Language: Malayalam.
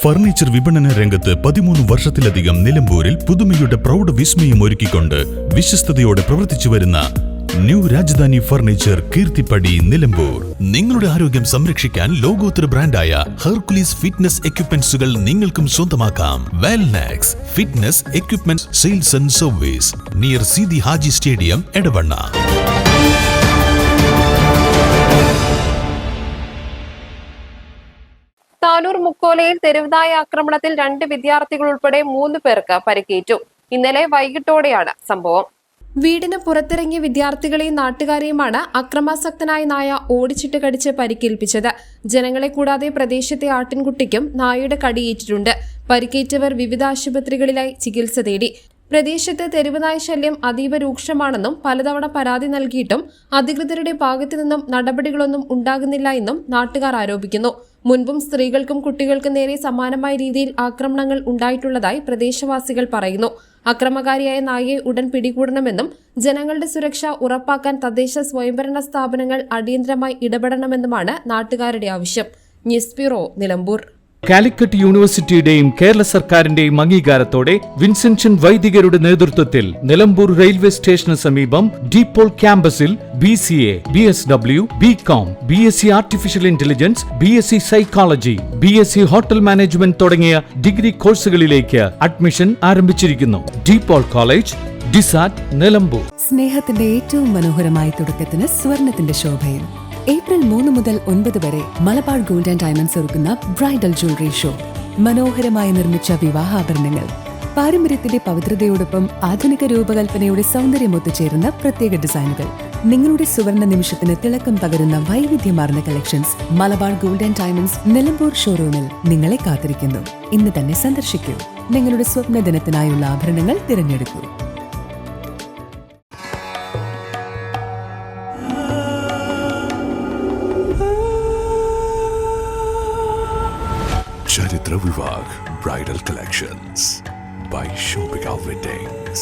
ഫർണിച്ചർ വിപണന രംഗത്ത് 13 വർഷത്തിലധികം നിലമ്പൂരിൽ പുതുമയുടെ പ്രൗഢ വിസ്മയം ഒരുക്കിക്കൊണ്ട് വിശ്വസ്തയോടെ പ്രവർത്തിച്ചു വരുന്ന ന്യൂ രാജധാനി ഫർണിച്ചർ കീർത്തിപ്പടി നിലമ്പൂർ. നിങ്ങളുടെ ആരോഗ്യം സംരക്ഷിക്കാൻ ലോകോത്തര ബ്രാൻഡായ ഹെർക്കുലീസ് ഫിറ്റ്നസ് എക്യുപ്മെന്റ്സുകൾ നിങ്ങൾക്കും സ്വന്തമാക്കാം. Wellnex fitness equipment sales and service near Seethi Haji stadium, Edavanna. Tanur മുക്കോലയിൽ തെരുവുനായ ആക്രമണത്തിൽ 2 വിദ്യാർത്ഥികൾ ഉൾപ്പെടെ 3 പേർക്ക് പരിക്കേറ്റു. ഇന്നലെ വൈകിട്ടോടെയാണ് സംഭവം. വീടിന് പുറത്തിറങ്ങിയ വിദ്യാർത്ഥികളെയും നാട്ടുകാരെയുമാണ് അക്രമാസക്തനായ നായ ഓടിച്ചിട്ട് കടിച്ച് പരിക്കേൽപ്പിച്ചത്. ജനങ്ങളെ കൂടാതെ പ്രദേശത്തെ ആട്ടിൻകുട്ടിക്കും നായയുടെ കടിയേറ്റിട്ടുണ്ട്. പരിക്കേറ്റവർ വിവിധ ആശുപത്രികളിലായി ചികിത്സ തേടി. പ്രദേശത്ത് തെരുവുനായ ശല്യം അതീവ രൂക്ഷമാണെന്നും പലതവണ പരാതി നൽകിയിട്ടും അധികൃതരുടെ ഭാഗത്തു നിന്നും നടപടികളൊന്നും ഉണ്ടാകുന്നില്ല എന്നും നാട്ടുകാർ ആരോപിക്കുന്നു. മുൻപും സ്ത്രീകൾക്കും കുട്ടികൾക്കും നേരെ സമാനമായ രീതിയിൽ ആക്രമണങ്ങൾ ഉണ്ടായിട്ടുള്ളതായി പ്രദേശവാസികൾ പറയുന്നു. അക്രമകാരിയായ നായയെ ഉടൻ പിടികൂടണമെന്നും ജനങ്ങളുടെ സുരക്ഷ ഉറപ്പാക്കാൻ തദ്ദേശ സ്വയംഭരണ സ്ഥാപനങ്ങൾ അടിയന്തരമായി ഇടപെടണമെന്നുമാണ് നാട്ടുകാരുടെ ആവശ്യം. News bureau, Nilambur. കാലിക്കറ്റ് യൂണിവേഴ്സിറ്റിയുടെയും കേരള സർക്കാരിന്റെയും അംഗീകാരത്തോടെ വിൻസെൻഷൻ വൈദികരുടെ നേതൃത്വത്തിൽ നിലമ്പൂർ റെയിൽവേ സ്റ്റേഷന് സമീപം ഡീപോൾ ക്യാമ്പസിൽ BCA, BSW, BCom, BSc artificial intelligence, BSc psychology, BSc hotel management തുടങ്ങിയ ഡിഗ്രി കോഴ്സുകളിലേക്ക് അഡ്മിഷൻ ആരംഭിച്ചിരിക്കുന്നു. DePaul college, DiSAT, Nilambur. സ്നേഹത്തിന്റെ ഏറ്റവും മനോഹരമായ തുടക്കത്തിന് സ്വർണത്തിന്റെ ശോഭയിൽ ഏപ്രിൽ 3 മുതൽ 9 വരെ മലബാർ ഗോൾഡ് ആൻഡ് ഡയമണ്ട്സ് ഒരുക്കുന്ന ബ്രൈഡൽ ജ്വല്ലറി ഷോ. മനോഹരമായി നിർമ്മിച്ച വിവാഹാഭരണങ്ങൾ, പാരമ്പര്യത്തിന്റെ പവിത്രതയോടൊപ്പം ആധുനിക രൂപകൽപ്പനയുടെ സൗന്ദര്യം ഒത്തുചേരുന്ന പ്രത്യേക ഡിസൈനുകൾ, നിങ്ങളുടെ സുവർണ നിമിഷത്തിന് തിളക്കം പകരുന്ന വൈവിധ്യമാർന്ന collections Malabar gold and diamonds Nilambur ഷോറൂമിൽ നിങ്ങളെ കാത്തിരിക്കുന്നു. ഇന്ന് തന്നെ സന്ദർശിക്കൂ. നിങ്ങളുടെ സ്വപ്ന ദിനത്തിനായുള്ള ആഭരണങ്ങൾ തിരഞ്ഞെടുക്കൂ. Charitra Vivag Bridal Collections by Shobhika Weddings.